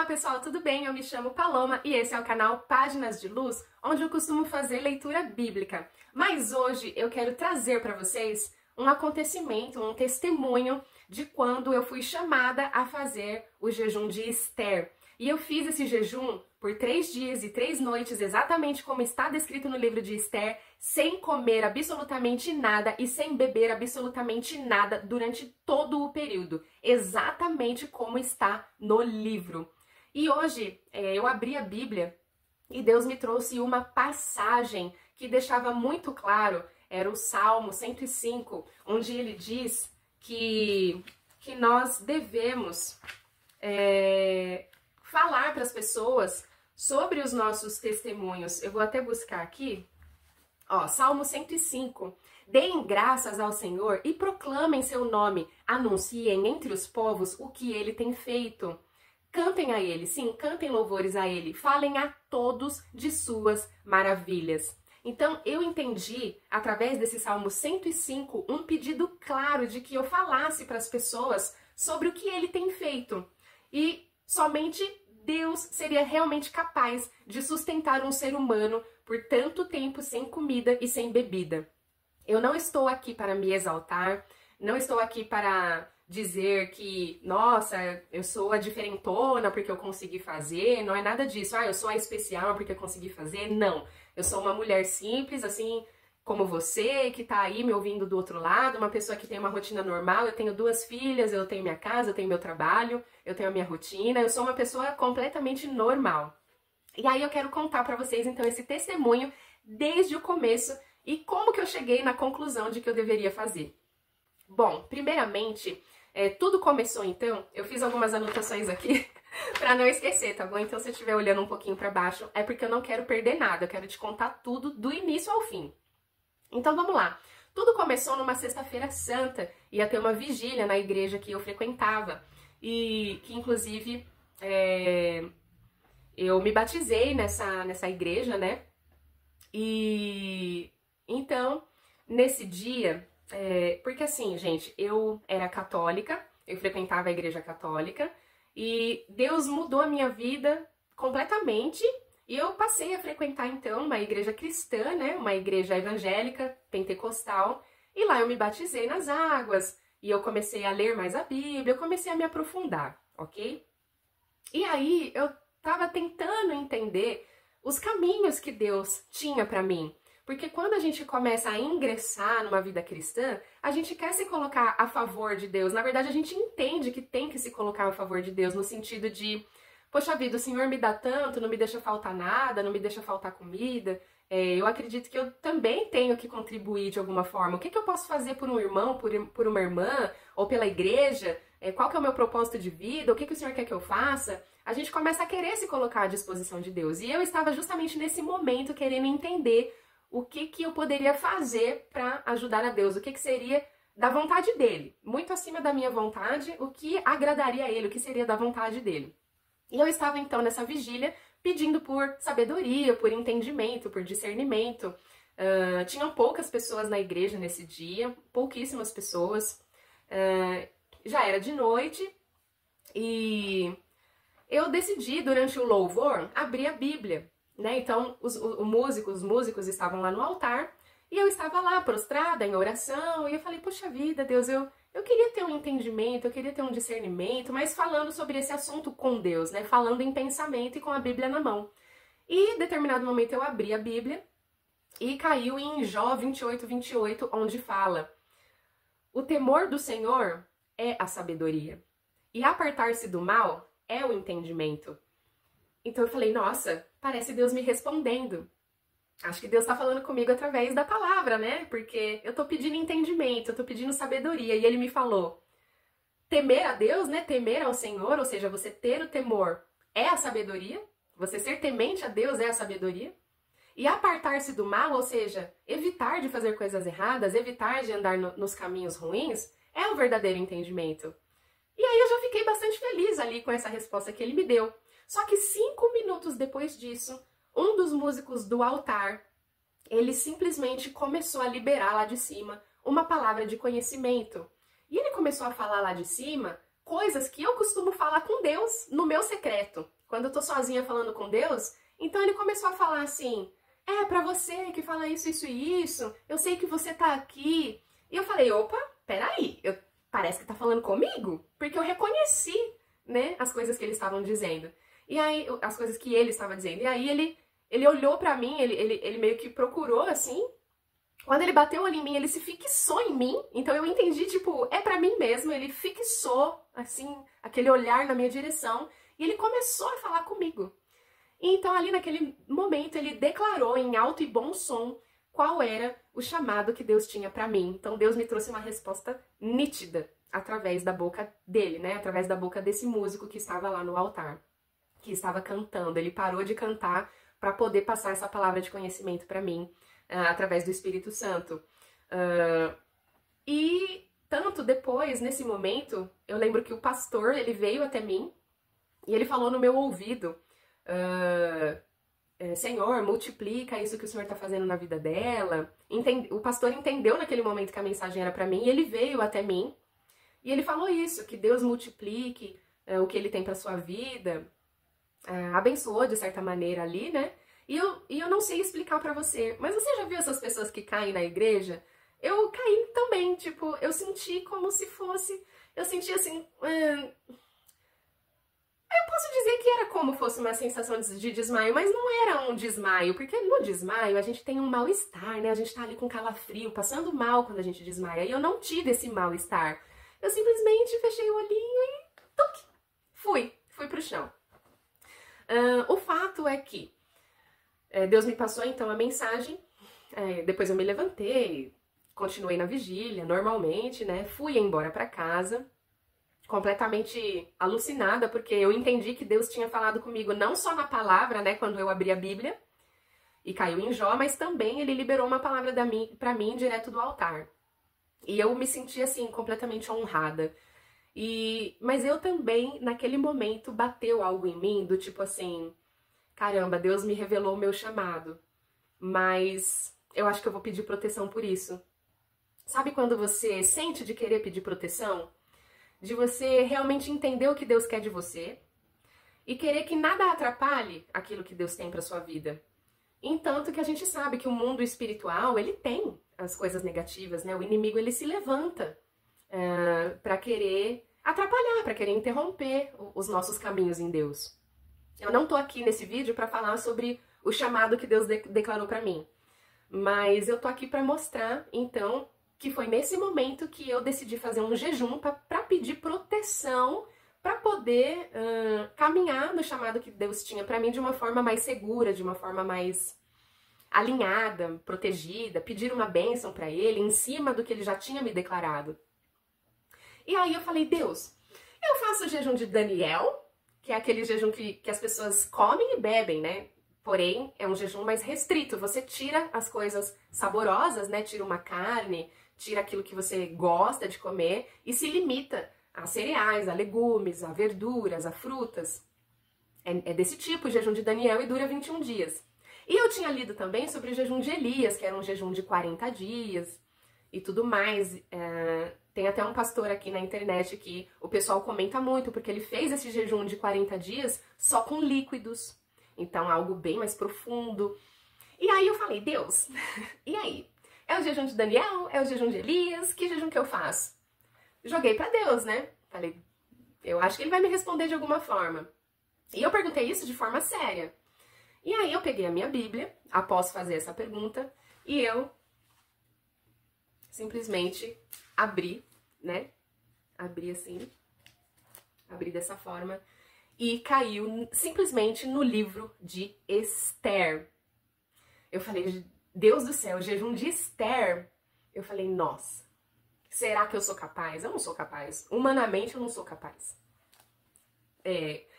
pessoal, tudo bem? Eu me chamo Paloma e esse é o canal Páginas de Luz, onde eu costumo fazer leitura bíblica. Mas hoje eu quero trazer para vocês um acontecimento, um testemunho de quando eu fui chamada a fazer o jejum de Esther. E eu fiz esse jejum por 3 dias e 3 noites, exatamente como está descrito no livro de Esther, sem comer absolutamente nada e sem beber absolutamente nada durante todo o período, exatamente como está no livro. E hoje eu abri a Bíblia e Deus me trouxe uma passagem que deixava muito claro, era o Salmo 105, onde ele diz que nós devemos falar para as pessoas sobre os nossos testemunhos. Eu vou até buscar aqui, ó, Salmo 105. Deem graças ao Senhor e proclamem seu nome, anunciem entre os povos o que ele tem feito. Cantem a ele, sim, cantem louvores a ele, falem a todos de suas maravilhas. Então, eu entendi, através desse Salmo 105, um pedido claro de que eu falasse para as pessoas sobre o que ele tem feito. E somente Deus seria realmente capaz de sustentar um ser humano por tanto tempo sem comida e sem bebida. Eu não estou aqui para me exaltar, não estou aqui para dizer que, nossa, eu sou a diferentona porque eu consegui fazer, não é nada disso. Ah, eu sou a especial porque eu consegui fazer. Não, eu sou uma mulher simples, assim como você, que tá aí me ouvindo do outro lado, uma pessoa que tem uma rotina normal. Eu tenho 2 filhas, eu tenho minha casa, eu tenho meu trabalho, eu tenho a minha rotina, eu sou uma pessoa completamente normal. E aí eu quero contar pra vocês, então, esse testemunho desde o começo e como que eu cheguei na conclusão de que eu deveria fazer. Bom, primeiramente, tudo começou então, eu fiz algumas anotações aqui pra não esquecer, tá bom? Então se eu estiver olhando um pouquinho pra baixo, é porque eu não quero perder nada, eu quero te contar tudo do início ao fim. Então vamos lá. Tudo começou numa sexta-feira santa, ia ter uma vigília na igreja que eu frequentava, e que inclusive eu me batizei nessa igreja, né? E então, nesse dia, porque assim, gente, eu era católica, eu frequentava a igreja católica, e Deus mudou a minha vida completamente, e eu passei a frequentar então uma igreja cristã, né, uma igreja evangélica, pentecostal, e lá eu me batizei nas águas, e eu comecei a ler mais a Bíblia, eu comecei a me aprofundar, ok? E aí eu tava tentando entender os caminhos que Deus tinha pra mim. Porque quando a gente começa a ingressar numa vida cristã, a gente quer se colocar a favor de Deus. Na verdade, a gente entende que tem que se colocar a favor de Deus, no sentido de, poxa vida, o Senhor me dá tanto, não me deixa faltar nada, não me deixa faltar comida. Eu acredito que eu também tenho que contribuir de alguma forma. O que eu posso fazer por um irmão, por uma irmã, ou pela igreja? Qual que é o meu propósito de vida? O que o Senhor quer que eu faça? A gente começa a querer se colocar à disposição de Deus. E eu estava justamente nesse momento querendo entender o que eu poderia fazer para ajudar a Deus, o que seria da vontade dele, muito acima da minha vontade, o que agradaria a ele, o que seria da vontade dele. E eu estava então nessa vigília pedindo por sabedoria, por entendimento, por discernimento. Tinham poucas pessoas na igreja nesse dia, pouquíssimas pessoas. Já era de noite e eu decidi, durante o louvor, abrir a Bíblia. Né? Então, os músicos estavam lá no altar, e eu estava lá, prostrada, em oração, e eu falei, poxa vida, Deus, eu queria ter um entendimento, eu queria ter um discernimento, mas falando sobre esse assunto com Deus, né? Falando em pensamento e com a Bíblia na mão. E, em determinado momento, eu abri a Bíblia, e caiu em Jó 28:28, onde fala, o temor do Senhor é a sabedoria, e apartar-se do mal é o entendimento. Então eu falei, nossa, parece Deus me respondendo. Acho que Deus tá falando comigo através da palavra, né? Porque eu tô pedindo entendimento, eu tô pedindo sabedoria. E ele me falou, temer a Deus, né? Temer ao Senhor, ou seja, você ter o temor é a sabedoria. Você ser temente a Deus é a sabedoria. E apartar-se do mal, ou seja, evitar de fazer coisas erradas, evitar de andar nos caminhos ruins, é o verdadeiro entendimento. E aí eu já fiquei bastante feliz ali com essa resposta que ele me deu. Só que 5 minutos depois disso, um dos músicos do altar, ele simplesmente começou a liberar lá de cima uma palavra de conhecimento. E ele começou a falar lá de cima coisas que eu costumo falar com Deus no meu secreto. quando eu tô sozinha falando com Deus, então ele começou a falar assim, pra você que fala isso, isso e isso, eu sei que você tá aqui. E eu falei, opa, peraí, parece que tá falando comigo, porque eu reconheci, né, as coisas que eles estavam dizendo. E aí, as coisas que ele estava dizendo. E aí ele olhou pra mim, ele meio que procurou, assim. Quando ele bateu o olho em mim, ele se fixou em mim. Então eu entendi, tipo, é pra mim mesmo. Ele fixou, assim, aquele olhar na minha direção. E ele começou a falar comigo. E então ali naquele momento ele declarou em alto e bom som qual era o chamado que Deus tinha pra mim. Então Deus me trouxe uma resposta nítida através da boca dele, né? Através da boca desse músico que estava lá no altar, que estava cantando. Ele parou de cantar para poder passar essa palavra de conhecimento para mim, através do Espírito Santo. E tanto depois, nesse momento, eu lembro que o pastor, ele veio até mim e ele falou no meu ouvido, Senhor, multiplica isso que o Senhor está fazendo na vida dela. O pastor entendeu naquele momento que a mensagem era para mim e ele veio até mim e ele falou isso, que Deus multiplique o que ele tem para sua vida, abençoou de certa maneira ali, né? E eu não sei explicar pra você, mas você já viu essas pessoas que caem na igreja? Eu caí também, tipo, eu senti como se fosse, eu senti assim, eu posso dizer que era como fosse uma sensação de desmaio, mas não era um desmaio, porque no desmaio a gente tem um mal-estar, né? A gente tá ali com calafrio, passando mal quando a gente desmaia, e eu não tive esse mal-estar. Eu simplesmente fechei o olhinho e fui pro chão. O fato é que Deus me passou então a mensagem, depois eu me levantei, continuei na vigília, normalmente, né? Fui embora pra casa, completamente alucinada, porque eu entendi que Deus tinha falado comigo não só na palavra, né? Quando eu abri a Bíblia e caiu em Jó, mas também ele liberou uma palavra pra mim direto do altar. E eu me senti assim, completamente honrada. Mas eu também, naquele momento, bateu algo em mim, do tipo assim, caramba, Deus me revelou o meu chamado, mas eu acho que eu vou pedir proteção por isso. Sabe quando você sente de querer pedir proteção? De você realmente entender o que Deus quer de você e querer que nada atrapalhe aquilo que Deus tem para sua vida. Entanto que a gente sabe que o mundo espiritual, ele tem as coisas negativas, né? O inimigo, ele se levanta para querer atrapalhar, para querer interromper os nossos caminhos em Deus. Eu não tô aqui nesse vídeo para falar sobre o chamado que Deus declarou para mim, mas eu tô aqui para mostrar, então, que foi nesse momento que eu decidi fazer um jejum para pedir proteção, para poder caminhar no chamado que Deus tinha para mim de uma forma mais segura, de uma forma mais alinhada, protegida, pedir uma bênção para Ele em cima do que Ele já tinha me declarado. E aí eu falei, Deus, eu faço o jejum de Daniel, que é aquele jejum que as pessoas comem e bebem, né? Porém, é um jejum mais restrito. Você tira as coisas saborosas, né? Tira uma carne, tira aquilo que você gosta de comer e se limita a cereais, a legumes, a verduras, a frutas. É desse tipo o jejum de Daniel e dura 21 dias. E eu tinha lido também sobre o jejum de Elias, que era um jejum de 40 dias e tudo mais. Tem até um pastor aqui na internet que o pessoal comenta muito, porque ele fez esse jejum de 40 dias só com líquidos. Então, algo bem mais profundo. E aí eu falei, Deus, e aí? É o jejum de Daniel? É o jejum de Elias? Que jejum que eu faço? Joguei pra Deus, né? Falei, eu acho que ele vai me responder de alguma forma. E eu perguntei isso de forma séria. E aí eu peguei a minha Bíblia, após fazer essa pergunta, e eu simplesmente abri, né? Abri assim, abri dessa forma, e caiu simplesmente no livro de Esther. Eu falei, Deus do céu, jejum de Esther. Eu falei, nossa, será que eu sou capaz? Eu não sou capaz. Humanamente, eu não sou capaz.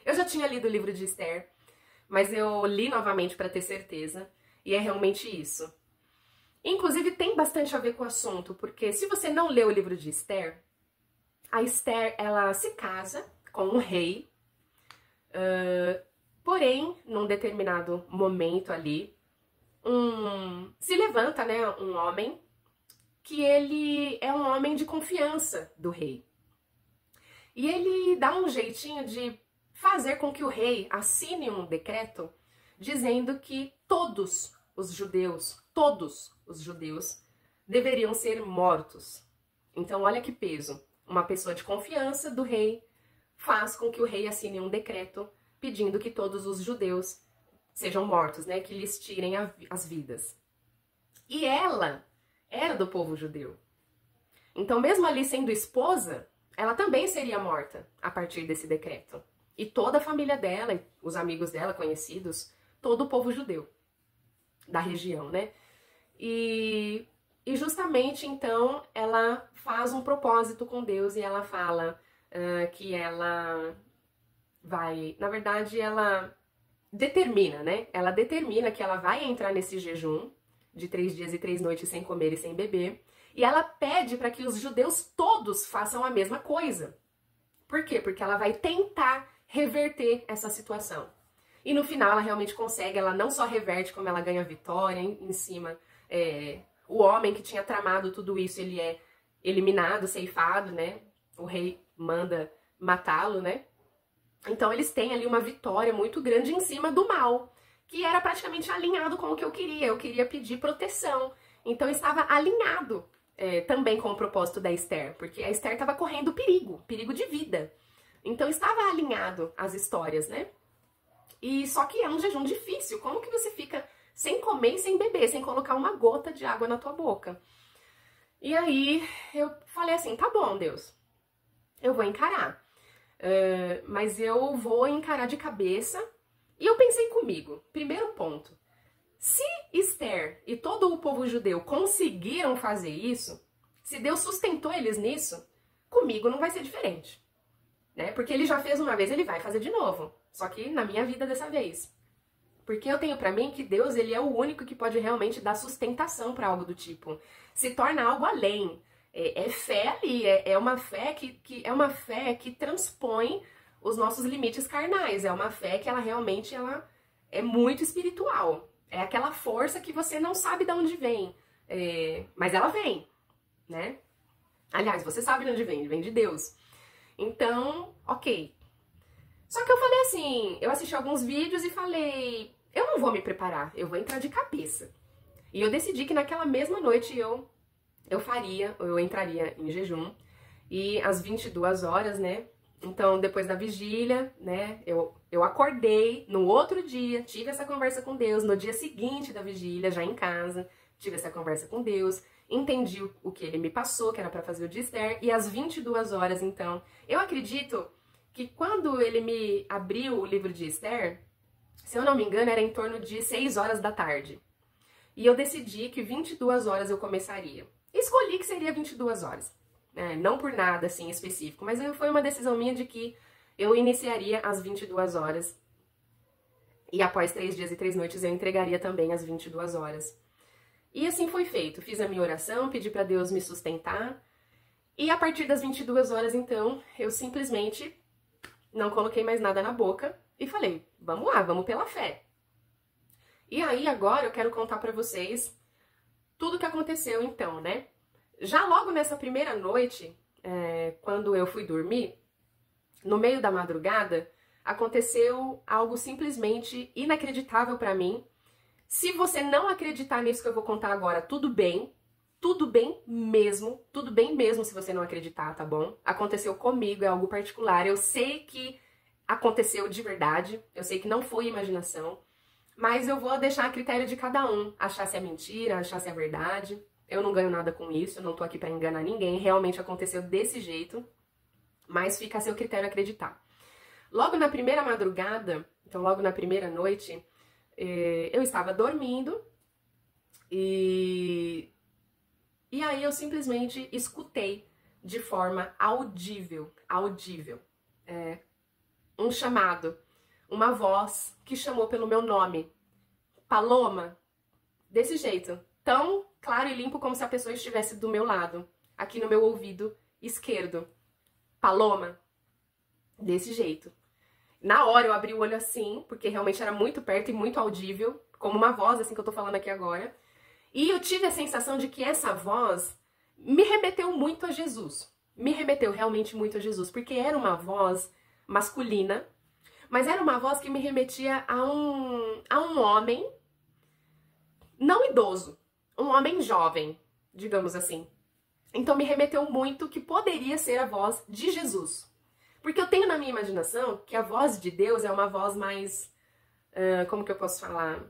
Eu já tinha lido o livro de Esther, mas eu li novamente para ter certeza, e é realmente isso. Inclusive, tem bastante a ver com o assunto, porque se você não leu o livro de Esther, a Esther, ela se casa com um rei, porém, num determinado momento ali, se levanta, né, um homem que ele é um homem de confiança do rei. E ele dá um jeitinho de fazer com que o rei assine um decreto dizendo que todos os judeus, deveriam ser mortos. Então, olha que peso. Uma pessoa de confiança do rei faz com que o rei assine um decreto pedindo que todos os judeus sejam mortos, né? Que lhes tirem as vidas. E ela era do povo judeu. Então, mesmo ali sendo esposa, ela também seria morta a partir desse decreto. E toda a família dela, os amigos dela, conhecidos, todo o povo judeu da região, né? E justamente, então, ela faz um propósito com Deus e ela fala que ela vai... Na verdade, ela determina, né? Ela determina que ela vai entrar nesse jejum de 3 dias e 3 noites sem comer e sem beber. E ela pede para que os judeus todos façam a mesma coisa. Por quê? Porque ela vai tentar reverter essa situação. E no final ela realmente consegue, ela não só reverte, como ela ganha vitória em cima. O homem que tinha tramado tudo isso, ele é eliminado, ceifado, né? O rei manda matá-lo, né? Então eles têm ali uma vitória muito grande em cima do mal, que era praticamente alinhado com o que eu queria. Eu queria pedir proteção. Então estava alinhado também com o propósito da Esther, porque a Esther estava correndo perigo de vida. Então estava alinhado as histórias, né? E só que é um jejum difícil. Como que você fica sem comer e sem beber, sem colocar uma gota de água na tua boca? E aí eu falei assim, tá bom, Deus, eu vou encarar. Mas eu vou encarar de cabeça. E eu pensei comigo, primeiro ponto, se Esther e todo o povo judeu conseguiram fazer isso, se Deus sustentou eles nisso, comigo não vai ser diferente. Né? Porque ele já fez uma vez, ele vai fazer de novo. Só que na minha vida dessa vez. Porque eu tenho pra mim que Deus, ele é o único que pode realmente dar sustentação pra algo do tipo. Se torna algo além. É fé ali, é uma fé é uma fé que transpõe os nossos limites carnais. É uma fé que ela realmente é muito espiritual. É aquela força que você não sabe de onde vem. Mas ela vem, né? Aliás, você sabe de onde vem de Deus. Então, ok. Só que eu falei assim, eu assisti alguns vídeos e falei, eu não vou me preparar, eu vou entrar de cabeça. E eu decidi que naquela mesma noite eu entraria em jejum. E às 22 horas, né? Então, depois da vigília, né, eu acordei no outro dia, tive essa conversa com Deus, no dia seguinte da vigília, já em casa, tive essa conversa com Deus, entendi o que ele me passou, que era pra fazer o de Esther, e às 22 horas, então, eu acredito que quando ele me abriu o livro de Esther, se eu não me engano, era em torno de 6 horas da tarde. E eu decidi que 22 horas eu começaria. Escolhi que seria 22 horas. Não por nada, assim, específico, mas foi uma decisão minha de que eu iniciaria às 22 horas e após 3 dias e 3 noites eu entregaria também às 22 horas. E assim foi feito. Fiz a minha oração, pedi para Deus me sustentar e a partir das 22 horas, então, eu simplesmente não coloquei mais nada na boca e falei, vamos lá, vamos pela fé. E aí agora eu quero contar para vocês tudo o que aconteceu então, né? Já logo nessa primeira noite, quando eu fui dormir, no meio da madrugada, aconteceu algo simplesmente inacreditável pra mim. Se você não acreditar nisso que eu vou contar agora, tudo bem mesmo se você não acreditar, tá bom? Aconteceu comigo, é algo particular, eu sei que aconteceu de verdade, eu sei que não foi imaginação, mas eu vou deixar a critério de cada um, achar se é mentira, achar se é verdade. Eu não ganho nada com isso, eu não tô aqui pra enganar ninguém, realmente aconteceu desse jeito, mas fica a seu critério acreditar. Logo na primeira madrugada, então logo na primeira noite, eu estava dormindo e aí eu simplesmente escutei de forma audível, um chamado, uma voz que chamou pelo meu nome, Paloma, desse jeito, tão claro e limpo como se a pessoa estivesse do meu lado, aqui no meu ouvido esquerdo. Paloma, desse jeito. Na hora eu abri o olho assim, porque realmente era muito perto e muito audível, como uma voz assim que eu tô falando aqui agora. E eu tive a sensação de que essa voz me remeteu muito a Jesus. Me remeteu realmente muito a Jesus, porque era uma voz masculina, Mas era uma voz que me remetia a um homem não idoso, um homem jovem, digamos assim. Então me remeteu muito que poderia ser a voz de Jesus. Porque eu tenho na minha imaginação que a voz de Deus é uma voz mais... como que eu posso falar?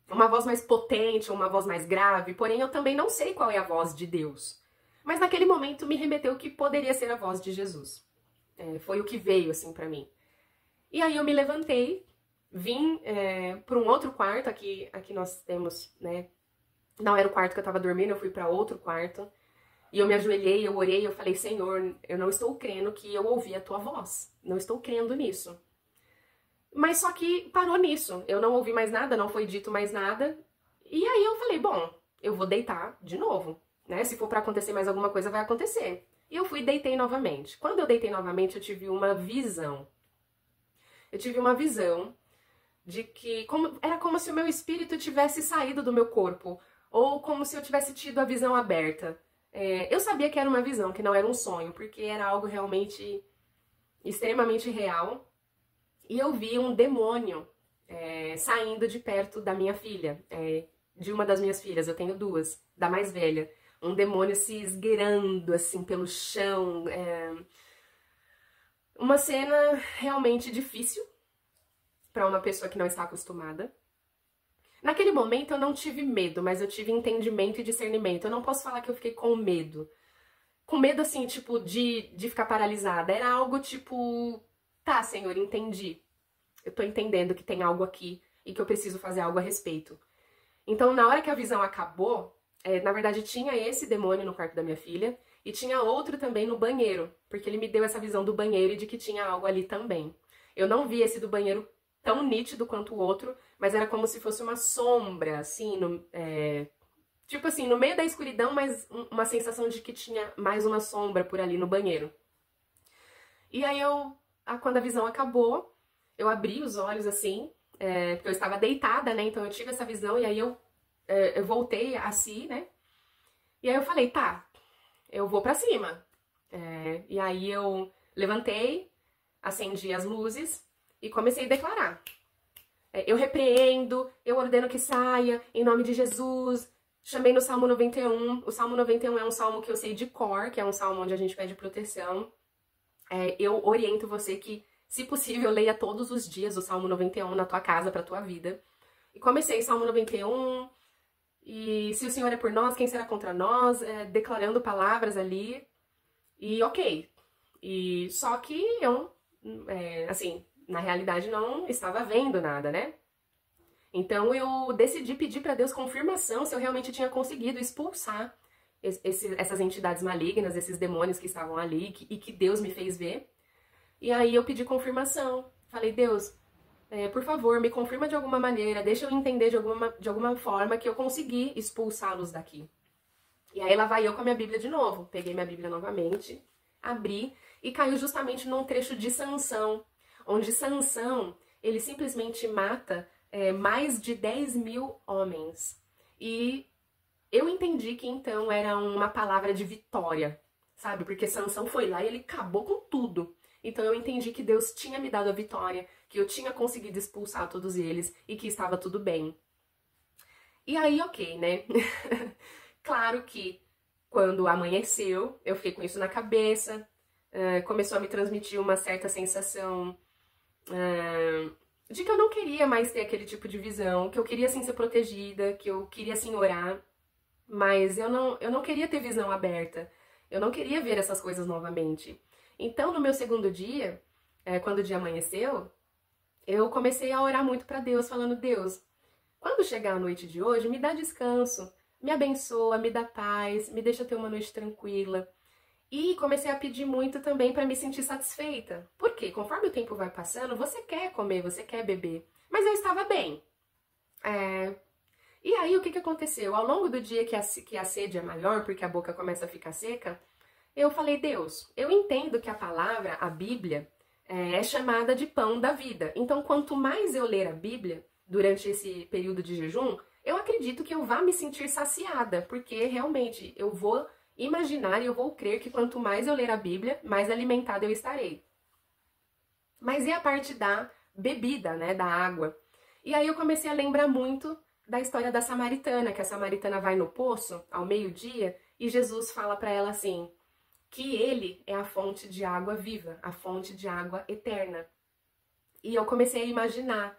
Uma voz mais potente, uma voz mais grave, porém eu também não sei qual é a voz de Deus. Mas naquele momento me remeteu que poderia ser a voz de Jesus. Foi o que veio assim pra mim. E aí eu me levantei, vim para um outro quarto, aqui nós temos, né? Não era o quarto que eu tava dormindo, eu fui pra outro quarto. E eu me ajoelhei, eu orei, eu falei, Senhor, eu não estou crendo que eu ouvi a tua voz. Não estou crendo nisso. Mas só que parou nisso. Eu não ouvi mais nada, não foi dito mais nada. E aí eu falei, bom, eu vou deitar de novo, né? Se for pra acontecer mais alguma coisa, vai acontecer. E eu fui e deitei novamente. Quando eu deitei novamente, eu tive uma visão. Eu tive uma visão de que era como se o meu espírito tivesse saído do meu corpo. Ou como se eu tivesse tido a visão aberta. Eu sabia que era uma visão, que não era um sonho, porque era algo realmente extremamente real. E eu vi um demônio saindo de perto da minha filha, de uma das minhas filhas, eu tenho duas, da mais velha. Um demônio se esgueirando assim pelo chão. Uma cena realmente difícil para uma pessoa que não está acostumada. Naquele momento eu não tive medo, mas eu tive entendimento e discernimento. Eu não posso falar que eu fiquei com medo. Com medo, assim, tipo, de ficar paralisada. Era algo tipo, tá, Senhor, entendi. Eu tô entendendo que tem algo aqui e que eu preciso fazer algo a respeito. Então, na hora que a visão acabou, na verdade tinha esse demônio no quarto da minha filha e tinha outro também no banheiro, porque ele me deu essa visão do banheiro e de que tinha algo ali também. Eu não vi esse do banheiro tão nítido quanto o outro, mas era como se fosse uma sombra, assim, tipo assim, no meio da escuridão, mas uma sensação de que tinha mais uma sombra por ali no banheiro. E aí quando a visão acabou, eu abri os olhos assim, porque eu estava deitada, né, então eu tive essa visão e aí eu voltei a si, né, e aí eu falei, tá, eu vou pra cima. E aí eu levantei, acendi as luzes, e comecei a declarar. Eu repreendo, eu ordeno que saia, em nome de Jesus. Chamei no Salmo 91. O Salmo 91 é um salmo que eu sei de cor, que é um salmo onde a gente pede proteção. Eu oriento você que, se possível, leia todos os dias o Salmo 91 na tua casa, pra tua vida. E comecei Salmo 91, e se o Senhor é por nós, quem será contra nós? Declarando palavras ali. E ok. E só que eu, assim... na realidade não estava vendo nada, né? Então eu decidi pedir para Deus confirmação se eu realmente tinha conseguido expulsar essas entidades malignas, esses demônios que estavam ali e que Deus me fez ver. E aí eu pedi confirmação. Falei, Deus, por favor, me confirma de alguma maneira, deixa eu entender de alguma forma que eu consegui expulsá-los daqui. E aí lá vai eu com a minha Bíblia de novo. Peguei minha Bíblia novamente, abri e caiu justamente num trecho de Sansão, onde Sansão, ele simplesmente mata mais de 10.000 homens. E eu entendi que então era uma palavra de vitória, sabe? Porque Sansão foi lá e ele acabou com tudo. Então eu entendi que Deus tinha me dado a vitória, que eu tinha conseguido expulsar todos eles e que estava tudo bem. E aí, ok, né? Claro que quando amanheceu, eu fiquei com isso na cabeça, começou a me transmitir uma certa sensação de que eu não queria mais ter aquele tipo de visão, que eu queria sim ser protegida, que eu queria sim orar, mas eu não queria ter visão aberta, eu não queria ver essas coisas novamente. Então, no meu segundo dia, quando o dia amanheceu, eu comecei a orar muito pra Deus, falando, Deus, quando chegar a noite de hoje, me dá descanso, me abençoa, me dá paz, me deixa ter uma noite tranquila. E comecei a pedir muito também para me sentir satisfeita. Por quê? Conforme o tempo vai passando, você quer comer, você quer beber. Mas eu estava bem. E aí, o que aconteceu? Ao longo do dia que a sede é maior, porque a boca começa a ficar seca, eu falei, Deus, eu entendo que a palavra, a Bíblia, é chamada de pão da vida. Então, quanto mais eu ler a Bíblia durante esse período de jejum, eu acredito que eu vá me sentir saciada, porque realmente eu vou imaginar e eu vou crer que quanto mais eu ler a Bíblia, mais alimentada eu estarei. Mas e a parte da bebida, né, da água? E aí eu comecei a lembrar muito da história da samaritana, que a samaritana vai no poço ao meio-dia e Jesus fala para ela assim, que ele é a fonte de água viva, a fonte de água eterna. E eu comecei a imaginar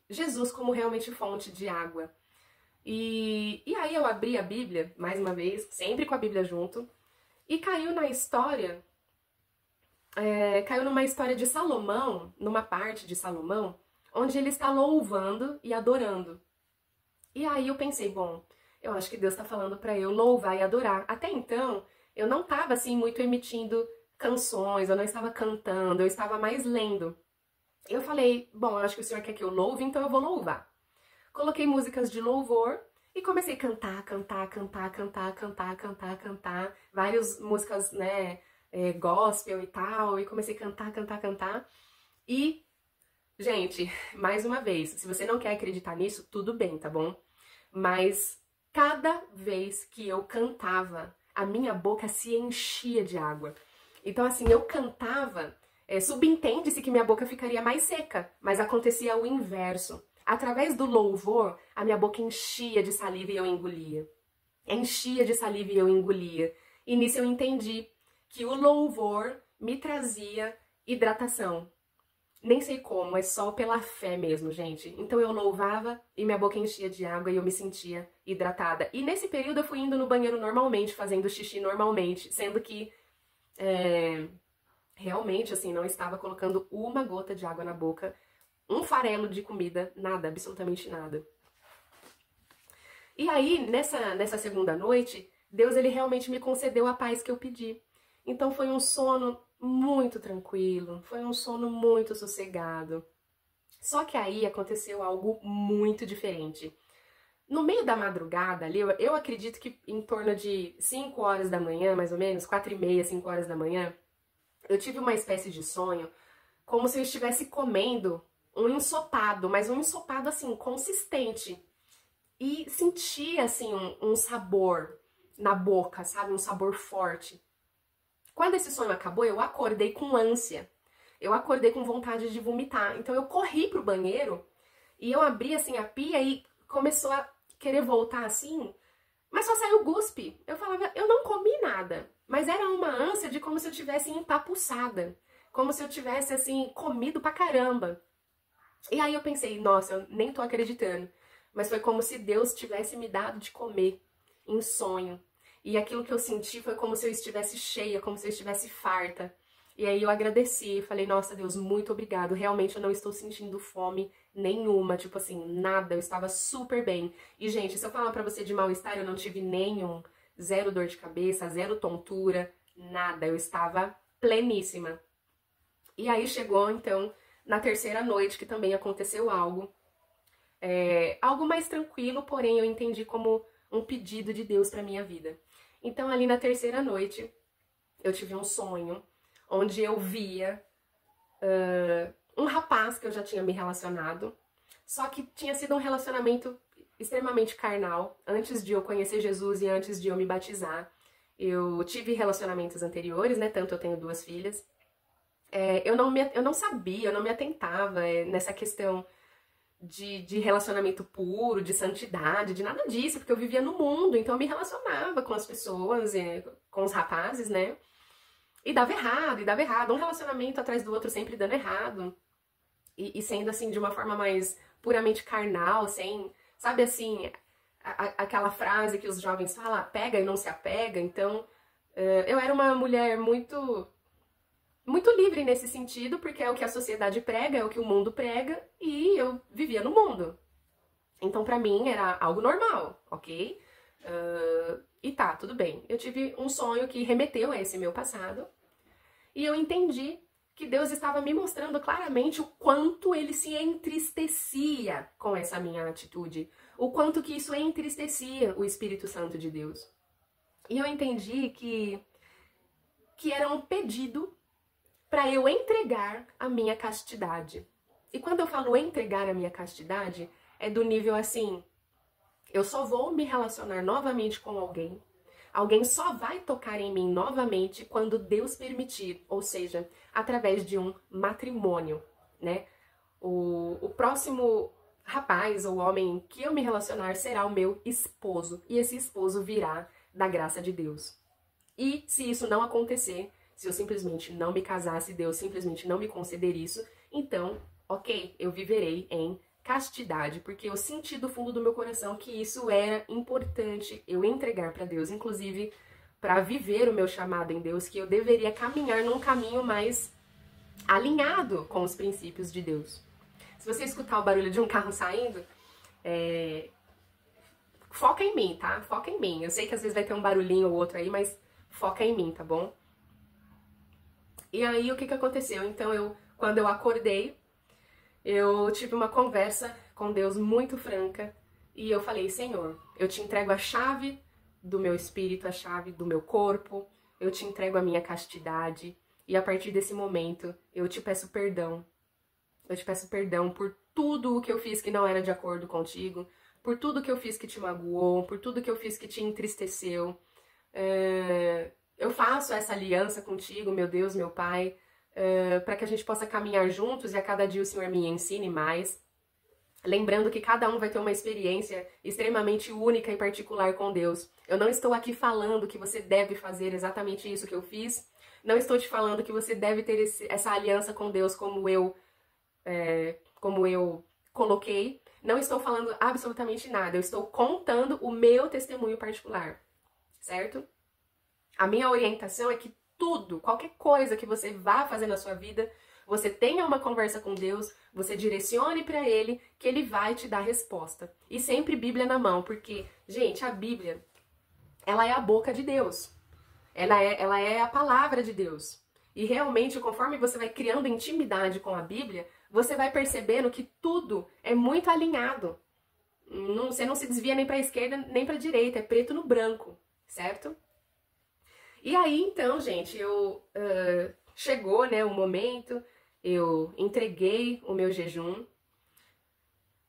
Jesus como realmente fonte de água. E aí eu abri a Bíblia, mais uma vez, sempre com a Bíblia junto, e caiu numa história de Salomão, numa parte de Salomão, onde ele está louvando e adorando. E aí eu pensei, bom, eu acho que Deus está falando para eu louvar e adorar. Até então, eu não estava assim muito emitindo canções, eu não estava cantando, eu estava mais lendo. Eu falei, bom, eu acho que o Senhor quer que eu louve, então eu vou louvar. Coloquei músicas de louvor e comecei a cantar. Várias músicas, né, gospel e tal, e comecei a cantar. E, gente, mais uma vez, se você não quer acreditar nisso, tudo bem, tá bom? Mas cada vez que eu cantava, a minha boca se enchia de água. Então, assim, eu cantava, subentende-se que minha boca ficaria mais seca, mas acontecia o inverso. Através do louvor, a minha boca enchia de saliva e eu engolia. Enchia de saliva e eu engolia. E nisso eu entendi que o louvor me trazia hidratação. Nem sei como, é só pela fé mesmo, gente. Então eu louvava e minha boca enchia de água e eu me sentia hidratada. E nesse período eu fui indo no banheiro normalmente, fazendo xixi normalmente, sendo que realmente, assim, não estava colocando uma gota de água na boca, um farelo de comida, nada, absolutamente nada. E aí, nessa segunda noite, Deus, ele realmente me concedeu a paz que eu pedi. Então foi um sono muito tranquilo, foi um sono muito sossegado. Só que aí aconteceu algo muito diferente. No meio da madrugada ali, eu acredito que em torno de 5 horas da manhã, mais ou menos, 4h30, 5 horas da manhã, eu tive uma espécie de sonho, como se eu estivesse comendo um ensopado, mas um ensopado assim, consistente. E sentia assim um sabor na boca, sabe? Um sabor forte. Quando esse sonho acabou, eu acordei com ânsia. Eu acordei com vontade de vomitar. Então eu corri pro banheiro e eu abri assim a pia e começou a querer voltar assim, mas só saiu guspe. Eu falava, eu não comi nada, mas era uma ânsia de como se eu tivesse empapuçada, como se eu tivesse assim comido pra caramba. E aí eu pensei, nossa, eu nem tô acreditando. Mas foi como se Deus tivesse me dado de comer em sonho. E aquilo que eu senti foi como se eu estivesse cheia, como se eu estivesse farta. E aí eu agradeci, falei, nossa Deus, muito obrigado. Realmente eu não estou sentindo fome nenhuma, tipo assim, nada, eu estava super bem. E gente, se eu falar pra você de mal-estar, eu não tive nenhum, zero dor de cabeça, zero tontura, nada, eu estava pleníssima. E aí chegou então na terceira noite que também aconteceu algo. Algo mais tranquilo, porém eu entendi como um pedido de Deus para minha vida. Então ali na terceira noite eu tive um sonho onde eu via um rapaz que eu já tinha me relacionado, só que tinha sido um relacionamento extremamente carnal. Antes de eu conhecer Jesus e antes de eu me batizar, eu tive relacionamentos anteriores, né? Tanto eu tenho 2 filhas. Eu não sabia, eu não me atentava nessa questão de relacionamento puro, de santidade, de nada disso, porque eu vivia no mundo, então eu me relacionava com as pessoas, com os rapazes, né? E dava errado, um relacionamento atrás do outro sempre dando errado. E sendo assim, de uma forma mais puramente carnal, sem, sabe assim, aquela frase que os jovens falam, pega e não se apega. Então, eu era uma mulher muito livre nesse sentido, porque é o que a sociedade prega, é o que o mundo prega, e eu vivia no mundo. Então, pra mim, era algo normal, ok? E tá, tudo bem. Eu tive um sonho que remeteu a esse meu passado, e eu entendi que Deus estava me mostrando claramente o quanto ele se entristecia com essa minha atitude, o quanto que isso entristecia o Espírito Santo de Deus. E eu entendi que era um pedido para eu entregar a minha castidade. E quando eu falo entregar a minha castidade, é do nível assim, eu só vou me relacionar novamente com alguém Alguém só vai tocar em mim novamente quando Deus permitir, ou seja, através de um matrimônio, né? O próximo rapaz ou homem que eu me relacionar será o meu esposo, e esse esposo virá da graça de Deus. E se isso não acontecer, se eu simplesmente não me casar, se Deus simplesmente não me conceder isso, então, ok, eu viverei em castidade, porque eu senti do fundo do meu coração que isso era importante eu entregar para Deus, inclusive para viver o meu chamado em Deus, que eu deveria caminhar num caminho mais alinhado com os princípios de Deus. Se você escutar o barulho de um carro saindo, foca em mim, tá? Foca em mim. Eu sei que às vezes vai ter um barulhinho ou outro aí, mas foca em mim, tá bom? E aí, o que aconteceu? Então, quando eu acordei, eu tive uma conversa com Deus muito franca e eu falei, Senhor, eu te entrego a chave do meu espírito, a chave do meu corpo, eu te entrego a minha castidade e a partir desse momento eu te peço perdão. Eu te peço perdão por tudo o que eu fiz que não era de acordo contigo, por tudo que eu fiz que te magoou, por tudo que eu fiz que te entristeceu. Eu faço essa aliança contigo, meu Deus, meu Pai, para que a gente possa caminhar juntos e a cada dia o Senhor me ensine mais. Lembrando que cada um vai ter uma experiência extremamente única e particular com Deus. Eu não estou aqui falando que você deve fazer exatamente isso que eu fiz. Não estou te falando que você deve ter essa aliança com Deus como eu coloquei. Não estou falando absolutamente nada. Eu estou contando o meu testemunho particular, certo? A minha orientação é que tudo, qualquer coisa que você vá fazer na sua vida, você tenha uma conversa com Deus, você direcione para Ele, que Ele vai te dar resposta. E sempre Bíblia na mão, porque, gente, a Bíblia, ela é a boca de Deus. Ela é a palavra de Deus. E realmente, conforme você vai criando intimidade com a Bíblia, você vai percebendo que tudo é muito alinhado. Você não se desvia nem para a esquerda nem para a direita, é preto no branco, certo? E aí, então, gente, chegou, né, o momento, eu entreguei o meu jejum,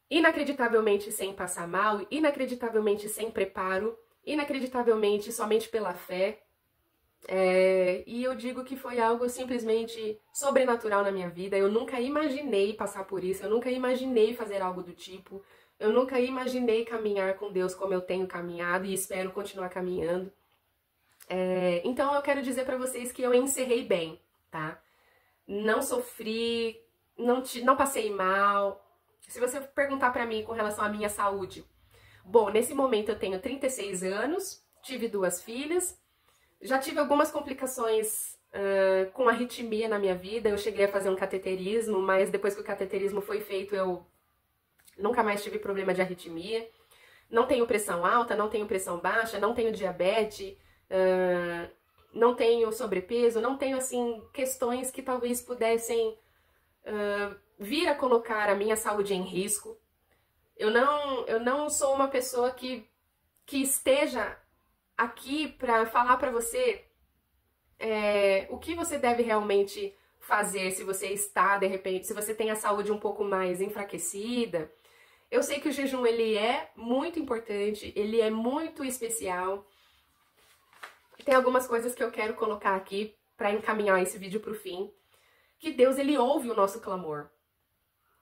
inacreditavelmente sem passar mal, inacreditavelmente sem preparo, inacreditavelmente somente pela fé. E eu digo que foi algo simplesmente sobrenatural na minha vida. Eu nunca imaginei passar por isso, eu nunca imaginei fazer algo do tipo, eu nunca imaginei caminhar com Deus como eu tenho caminhado e espero continuar caminhando. Então eu quero dizer pra vocês que eu encerrei bem, tá? Não sofri, não passei mal. Se você perguntar pra mim com relação à minha saúde, bom, nesse momento eu tenho 36 anos, tive 2 filhas, já tive algumas complicações com arritmia na minha vida. Eu cheguei a fazer um cateterismo, mas depois que o cateterismo foi feito eu nunca mais tive problema de arritmia. Não tenho pressão alta, não tenho pressão baixa, não tenho diabetes, não tenho sobrepeso, não tenho, assim, questões que talvez pudessem vir a colocar a minha saúde em risco. Eu não sou uma pessoa que esteja aqui para falar para você o que você deve realmente fazer se você está, de repente, se você tem a saúde um pouco mais enfraquecida. Eu sei que o jejum, ele é muito importante, ele é muito especial. Tem algumas coisas que eu quero colocar aqui para encaminhar esse vídeo para o fim. Que Deus, ele ouve o nosso clamor.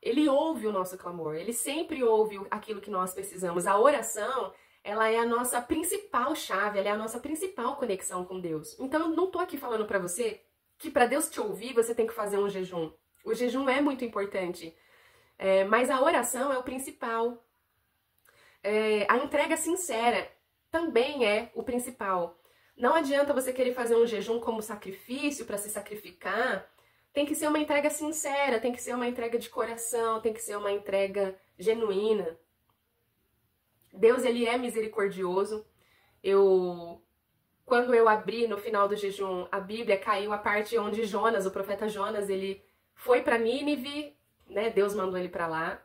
Ele ouve o nosso clamor. Ele sempre ouve aquilo que nós precisamos. A oração, ela é a nossa principal chave, ela é a nossa principal conexão com Deus. Então, eu não tô aqui falando para você que para Deus te ouvir, você tem que fazer um jejum. O jejum é muito importante. Mas a oração é o principal. A entrega sincera também é o principal. Não adianta você querer fazer um jejum como sacrifício, para se sacrificar. Tem que ser uma entrega sincera, tem que ser uma entrega de coração, tem que ser uma entrega genuína. Deus, ele é misericordioso. Quando eu abri no final do jejum a Bíblia, caiu a parte onde Jonas, o profeta Jonas, ele foi para Nínive, né? Deus mandou ele para lá.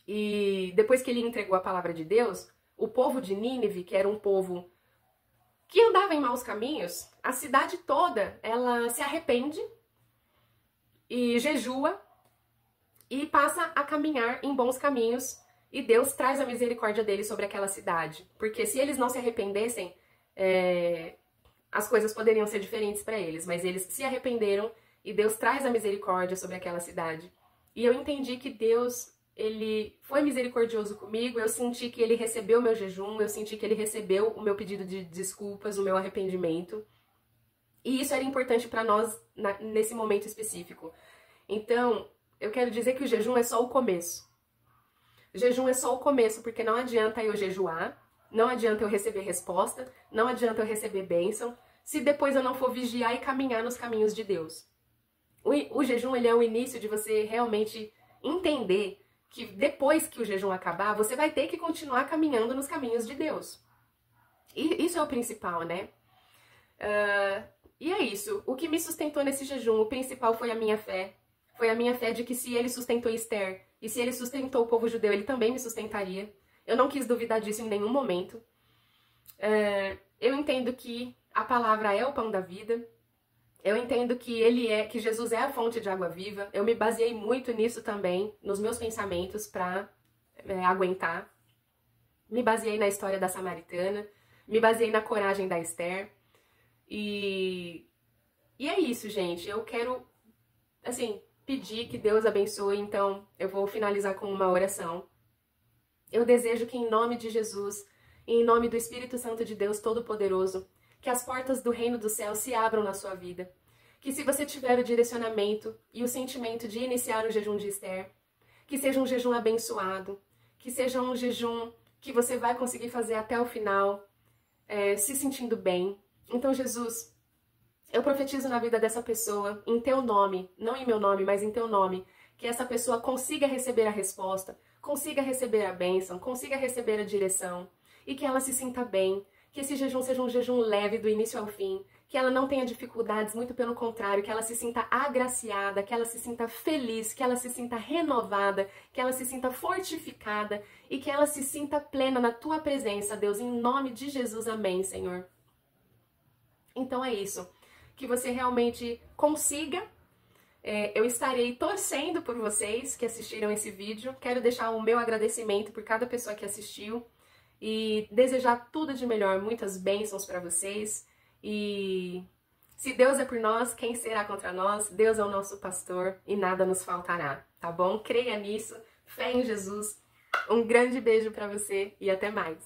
E depois que ele entregou a palavra de Deus, o povo de Nínive, que era um povo que andava em maus caminhos, a cidade toda, ela se arrepende e jejua e passa a caminhar em bons caminhos, e Deus traz a misericórdia dele sobre aquela cidade. Porque se eles não se arrependessem, as coisas poderiam ser diferentes para eles, mas eles se arrependeram e Deus traz a misericórdia sobre aquela cidade. E eu entendi que Deus, ele foi misericordioso comigo, eu senti que ele recebeu o meu jejum, eu senti que ele recebeu o meu pedido de desculpas, o meu arrependimento. E isso era importante para nós nesse momento específico. Então, eu quero dizer que o jejum é só o começo. O jejum é só o começo, porque não adianta eu jejuar, não adianta eu receber resposta, não adianta eu receber bênção, se depois eu não for vigiar e caminhar nos caminhos de Deus. O jejum, ele é o início de você realmente entender que depois que o jejum acabar, você vai ter que continuar caminhando nos caminhos de Deus. E isso é o principal, né? E é isso. O que me sustentou nesse jejum, o principal foi a minha fé. Foi a minha fé de que se ele sustentou Esther e se ele sustentou o povo judeu, ele também me sustentaria. Eu não quis duvidar disso em nenhum momento. Eu entendo que a palavra é o pão da vida. Eu entendo que Jesus é a fonte de água viva. Eu me baseei muito nisso também, nos meus pensamentos, para aguentar. Me baseei na história da Samaritana. Me baseei na coragem da Esther. E é isso, gente. Eu quero, assim, pedir que Deus abençoe. Então, eu vou finalizar com uma oração. Eu desejo que, em nome de Jesus, e em nome do Espírito Santo de Deus Todo-Poderoso, que as portas do reino do céu se abram na sua vida. Que se você tiver o direcionamento e o sentimento de iniciar o jejum de Esther, que seja um jejum abençoado, que seja um jejum que você vai conseguir fazer até o final, se sentindo bem. Então, Jesus, eu profetizo na vida dessa pessoa, em teu nome, não em meu nome, mas em teu nome, que essa pessoa consiga receber a resposta, consiga receber a bênção, consiga receber a direção, e que ela se sinta bem, que esse jejum seja um jejum leve do início ao fim, que ela não tenha dificuldades, muito pelo contrário, que ela se sinta agraciada, que ela se sinta feliz, que ela se sinta renovada, que ela se sinta fortificada e que ela se sinta plena na tua presença, Deus, em nome de Jesus, amém, Senhor. Então é isso, que você realmente consiga. Eu estarei torcendo por vocês que assistiram esse vídeo, quero deixar o meu agradecimento por cada pessoa que assistiu, e desejar tudo de melhor, muitas bênçãos para vocês. E se Deus é por nós, quem será contra nós? Deus é o nosso pastor e nada nos faltará, tá bom? Creia nisso, fé em Jesus. Um grande beijo para você e até mais.